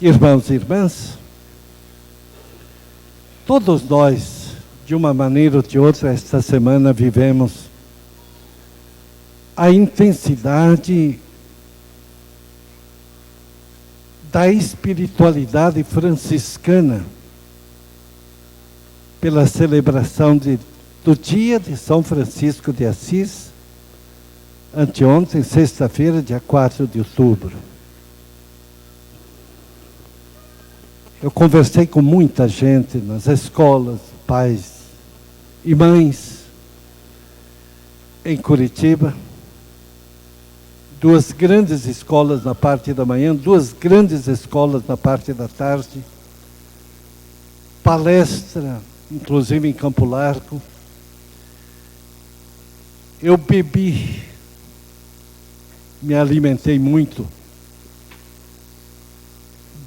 Irmãos e irmãs, todos nós, de uma maneira ou de outra, esta semana vivemos a intensidade da espiritualidade franciscana pela celebração do dia de São Francisco de Assis, anteontem, sexta-feira, dia 4 de outubro. Eu conversei com muita gente nas escolas, pais e mães, em Curitiba. 2 grandes escolas na parte da manhã, 2 grandes escolas na parte da tarde. Palestra, inclusive em Campo Largo. Eu bebi, me alimentei muito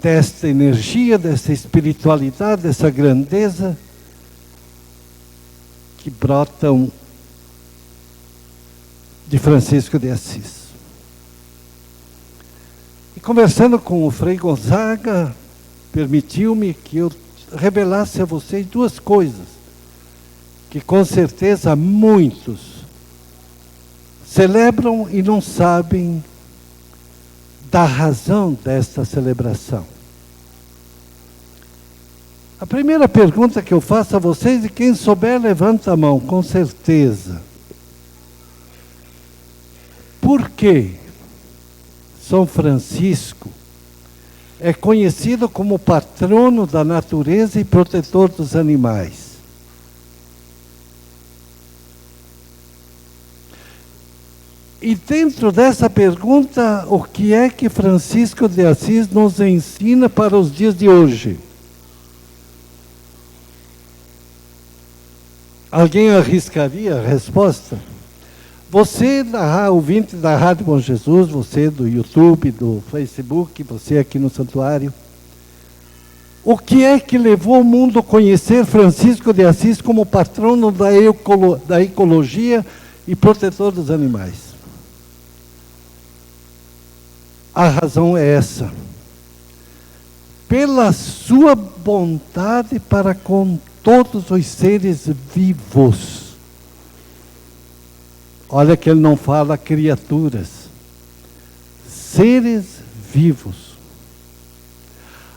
desta energia, dessa espiritualidade, dessa grandeza que brotam de Francisco de Assis. E conversando com o Frei Gonzaga, permitiu-me que eu revelasse a vocês 2 coisas, que com certeza muitos celebram e não sabem da razão desta celebração. A primeira pergunta que eu faço a vocês, e quem souber levanta a mão, com certeza. Por que São Francisco é conhecido como patrono da natureza e protetor dos animais? E dentro dessa pergunta, o que é que Francisco de Assis nos ensina para os dias de hoje? Alguém arriscaria a resposta? Você, ouvinte da Rádio Bom Jesus, você do YouTube, do Facebook, você aqui no santuário, o que é que levou o mundo a conhecer Francisco de Assis como patrono da ecologia e protetor dos animais? A razão é essa: pela sua bondade para com todos os seres vivos. Olha que ele não fala criaturas, seres vivos.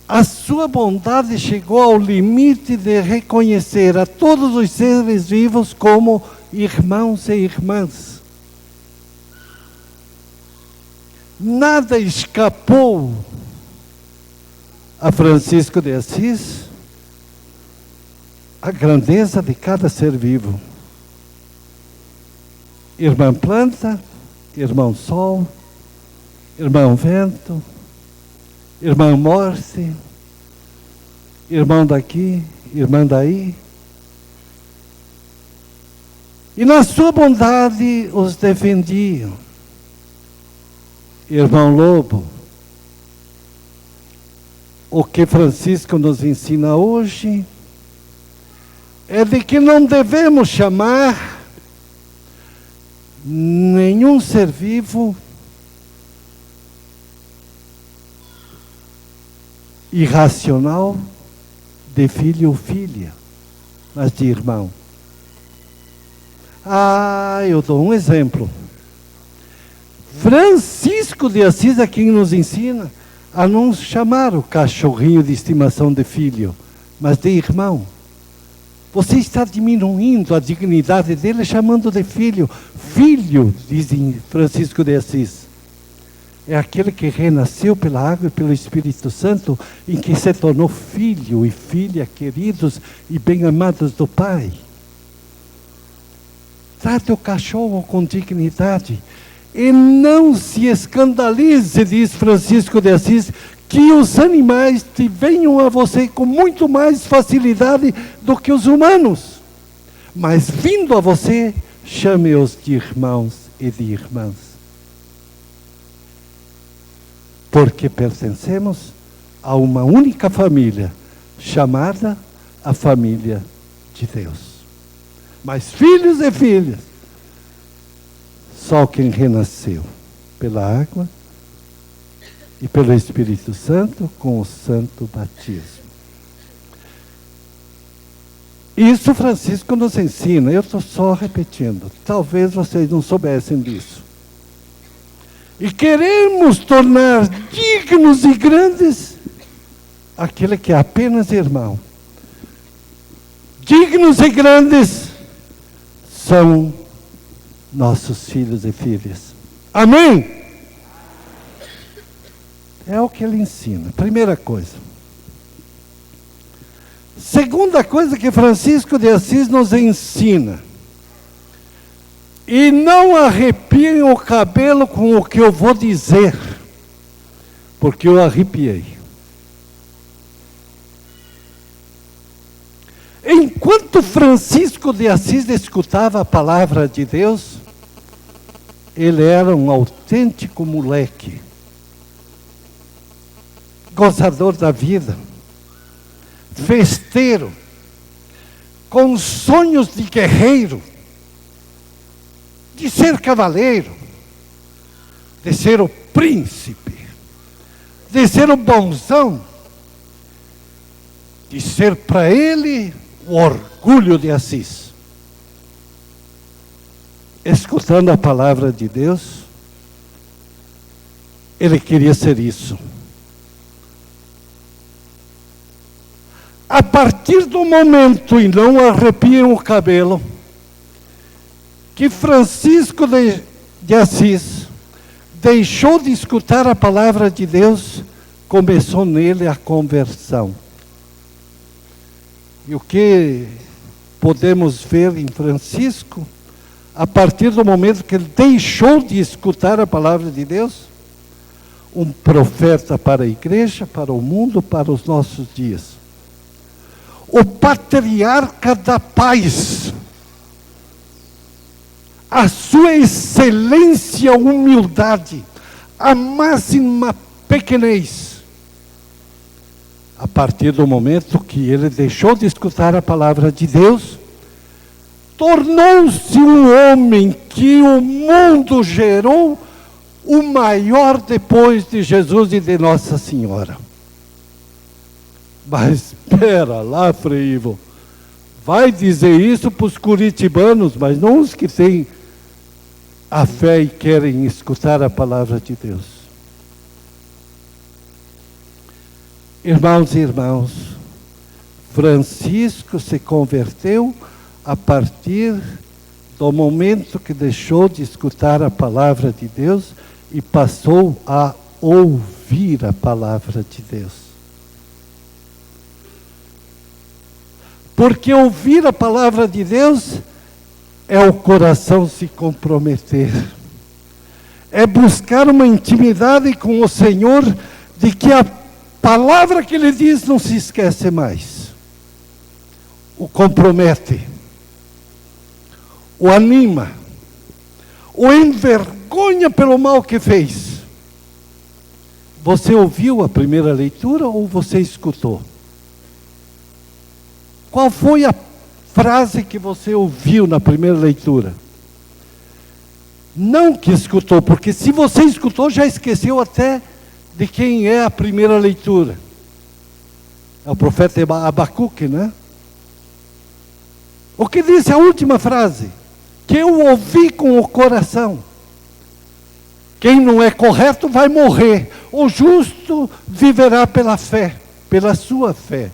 A sua bondade chegou ao limite de reconhecer a todos os seres vivos como irmãos e irmãs. Nada escapou a Francisco de Assis, a grandeza de cada ser vivo. Irmã planta, irmão sol, irmão vento, irmã morte, irmão daqui, irmã daí. E na sua bondade os defendiam. Irmão lobo, o que Francisco nos ensina hoje é de que não devemos chamar nenhum ser vivo irracional de filho ou filha, mas de irmão. Eu dou um exemplo. Francisco de Assis é quem nos ensina a não chamar o cachorrinho de estimação de filho, mas de irmão. Você está diminuindo a dignidade dele chamando de filho. Filho, diz Francisco de Assis, é aquele que renasceu pela água e pelo Espírito Santo, em que se tornou filho e filha, queridos e bem-amados do Pai. Trate o cachorro com dignidade. E não se escandalize, diz Francisco de Assis, que os animais te venham a você com muito mais facilidade do que os humanos. Mas vindo a você, chame-os de irmãos e de irmãs. Porque pertencemos a uma única família, chamada a família de Deus. Mas filhos e filhas, só quem renasceu pela água e pelo Espírito Santo com o santo batismo. Isso Francisco nos ensina, eu estou só repetindo, talvez vocês não soubessem disso. E queremos tornar dignos e grandes aquele que é apenas irmão. Dignos e grandes são nossos filhos e filhas. Amém? É o que ele ensina, primeira coisa. Segunda coisa que Francisco de Assis nos ensina: e não arrepiem o cabelo com o que eu vou dizer, porque eu arrepiei. Enquanto Francisco de Assis escutava a palavra de Deus, ele era um autêntico moleque, gozador da vida, festeiro, com sonhos de guerreiro, de ser cavaleiro, de ser o príncipe, de ser o bonzão, de ser para ele o orgulho de Assis. Escutando a palavra de Deus, ele queria ser isso. A partir do momento, e não arrepiem o cabelo, que Francisco de Assis deixou de escutar a palavra de Deus, começou nele a conversão. E o que podemos ver em Francisco, a partir do momento que ele deixou de escutar a palavra de Deus, um profeta para a igreja, para o mundo, para os nossos dias. O patriarca da paz, a sua excelência, humildade, a máxima pequenez. A partir do momento que ele deixou de escutar a palavra de Deus, tornou-se um homem que o mundo gerou, o maior depois de Jesus e de Nossa Senhora. Mas espera lá, Frei Ivo, vai dizer isso para os curitibanos, mas não os que têm a fé e querem escutar a palavra de Deus. Irmãos e irmãs, Francisco se converteu a partir do momento que deixou de escutar a palavra de Deus e passou a ouvir a palavra de Deus. Porque ouvir a palavra de Deus é o coração se comprometer. É buscar uma intimidade com o Senhor, de que a palavra que Ele diz não se esquece mais. O compromete, o anima, o envergonha pelo mal que fez. Você ouviu a primeira leitura ou você escutou? Qual foi a frase que você ouviu na primeira leitura? Não que escutou, porque se você escutou, já esqueceu até de quem é a primeira leitura. É o profeta Abacuque, né? O que disse a última frase? Que eu ouvi com o coração. Quem não é correto vai morrer. O justo viverá pela fé, pela sua fé.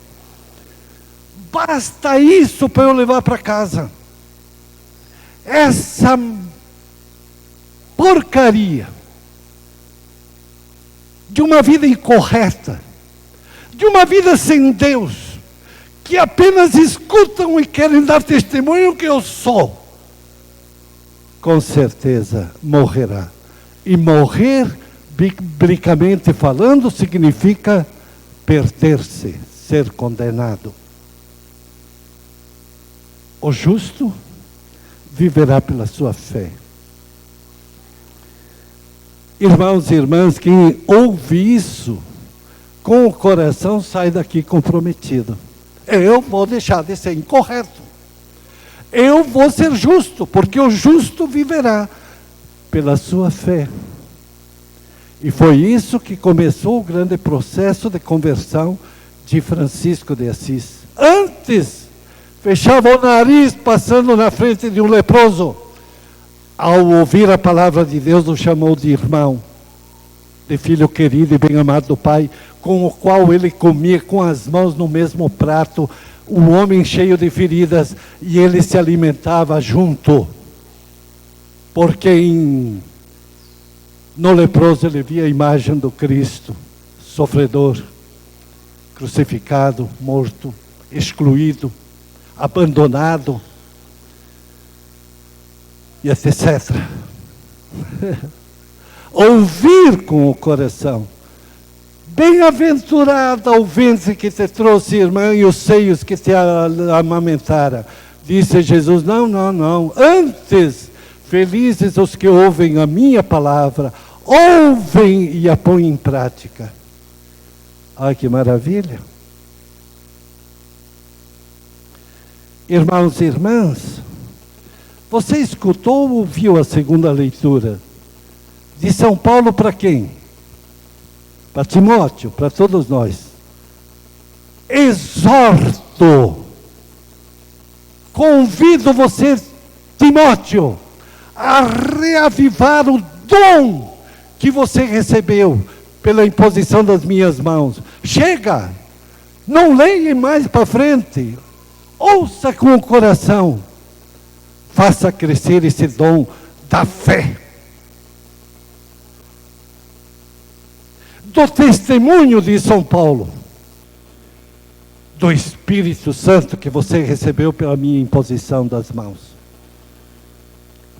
Basta isso para eu levar para casa. Essa porcaria de uma vida incorreta, de uma vida sem Deus, que apenas escutam e querem dar testemunho que eu sou, com certeza morrerá. E morrer, biblicamente falando, significa perder-se, ser condenado. O justo viverá pela sua fé. Irmãos e irmãs, quem ouve isso com o coração sai daqui comprometido. Eu vou deixar de ser incorreto. Eu vou ser justo, porque o justo viverá pela sua fé. E foi isso que começou o grande processo de conversão de Francisco de Assis. Antes, fechava o nariz passando na frente de um leproso. Ao ouvir a palavra de Deus, o chamou de irmão, de filho querido e bem-amado do Pai, com o qual ele comia com as mãos no mesmo prato, o homem cheio de feridas, e ele se alimentava junto. Porque no leproso ele via a imagem do Cristo, sofredor, crucificado, morto, excluído, abandonado, e etc. Ouvir com o coração. Bem-aventurada o ventre que te trouxe, irmã, e os seios que te amamentaram. Disse Jesus, não, não, não. Antes, felizes os que ouvem a minha palavra, ouvem e a põem em prática. Ai, que maravilha. Irmãos e irmãs, você escutou ou ouviu a segunda leitura de São Paulo para quem? Para Timóteo, para todos nós. Exorto, convido você, Timóteo, a reavivar o dom que você recebeu pela imposição das minhas mãos. Chega, não leia mais para frente, ouça com o coração, faça crescer esse dom da fé, do testemunho de São Paulo, do Espírito Santo que você recebeu pela minha imposição das mãos.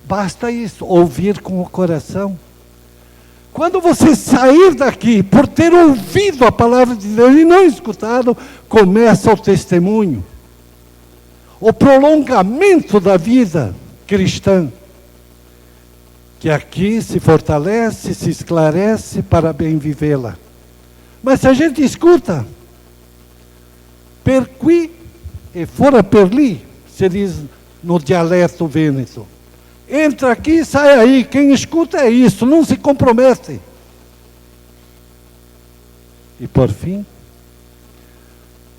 Basta isso, ouvir com o coração. Quando você sair daqui, por ter ouvido a palavra de Deus e não escutado, começa o testemunho, o prolongamento da vida cristã, que aqui se fortalece, se esclarece para bem vivê-la. Mas se a gente escuta, per qui e fora per li, se diz no dialeto vêneto. Entra aqui, sai aí, quem escuta é isso, não se compromete. E por fim,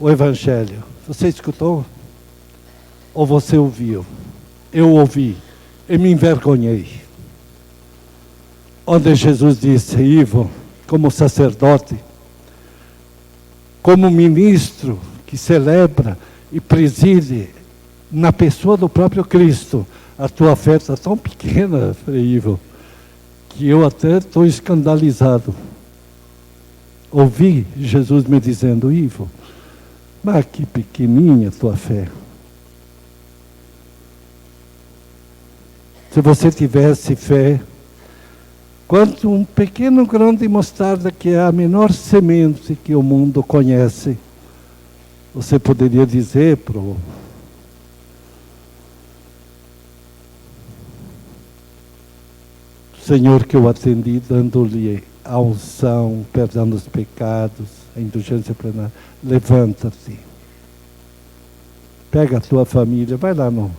o Evangelho. Você escutou? Ou você ouviu? Eu ouvi e me envergonhei. Onde Jesus disse, Ivo, como sacerdote, como ministro que celebra e preside na pessoa do próprio Cristo, a tua fé está tão pequena, Frei Ivo, que eu até estou escandalizado. Ouvi Jesus me dizendo, Ivo, mas que pequenininha a tua fé. Se você tivesse fé, quanto um pequeno grão de mostarda, que é a menor semente que o mundo conhece, você poderia dizer para o Senhor que eu atendi, dando-lhe a unção, o perdão dos pecados, a indulgência plenária, levanta-te, pega a tua família, vai lá no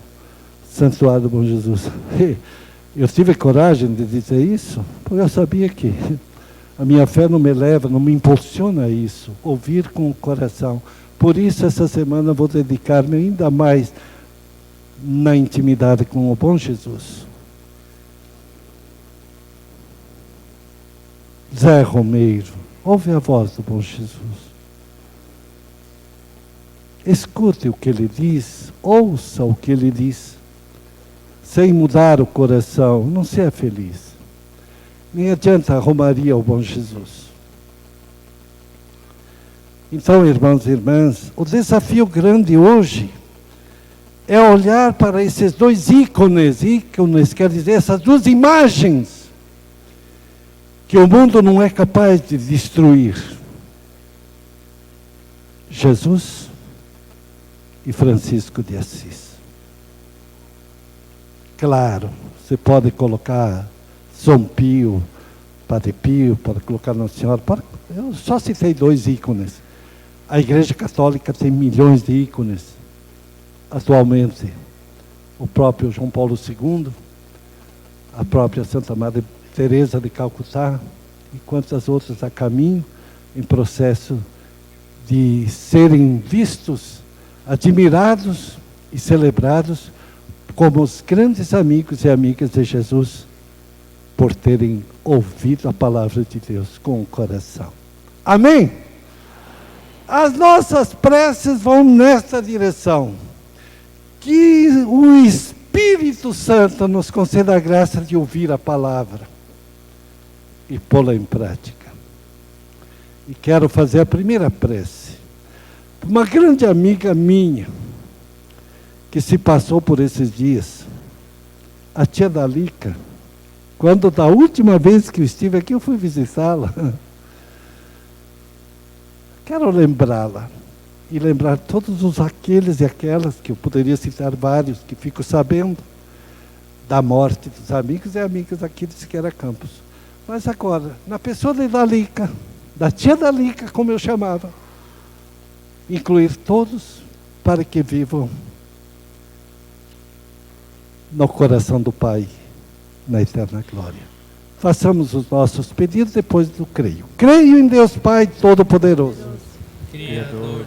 Santuário do Bom Jesus. Eu tive coragem de dizer isso, porque eu sabia que a minha fé não me leva, não me impulsiona a isso, ouvir com o coração. Por isso, essa semana vou dedicar-me ainda mais na intimidade com o bom Jesus. Zé Romeiro, ouve a voz do bom Jesus. Escute o que ele diz, ouça o que ele diz. Sem mudar o coração, não se é feliz. Nem adianta a romaria ao bom Jesus. Então, irmãos e irmãs, o desafio grande hoje é olhar para esses dois ícones quer dizer essas duas imagens, que o mundo não é capaz de destruir. Jesus e Francisco de Assis. Claro, você pode colocar São Pio, Padre Pio, pode colocar Nossa Senhora. Eu só citei dois ícones. A Igreja Católica tem milhões de ícones atualmente. O próprio João Paulo II, a própria Santa Madre Teresa de Calcutá, e quantas outras a caminho, em processo de serem vistos, admirados e celebrados como os grandes amigos e amigas de Jesus, por terem ouvido a palavra de Deus com o coração. Amém? As nossas preces vão nesta direção. Que o Espírito Santo nos conceda a graça de ouvir a palavra e pô-la em prática. E quero fazer a primeira prece. Uma grande amiga minha, que se passou por esses dias, a tia Dalica, quando da última vez que eu estive aqui, eu fui visitá-la. Quero lembrá-la e lembrar todos aqueles e aquelas, que eu poderia citar vários, que fico sabendo da morte dos amigos e amigas aqui de Siqueira Campos. Mas agora, na pessoa de Dalica, da tia Dalica, como eu chamava, incluir todos para que vivam no coração do Pai, na eterna glória. Façamos os nossos pedidos depois do creio. Creio em Deus Pai Todo-Poderoso, Criador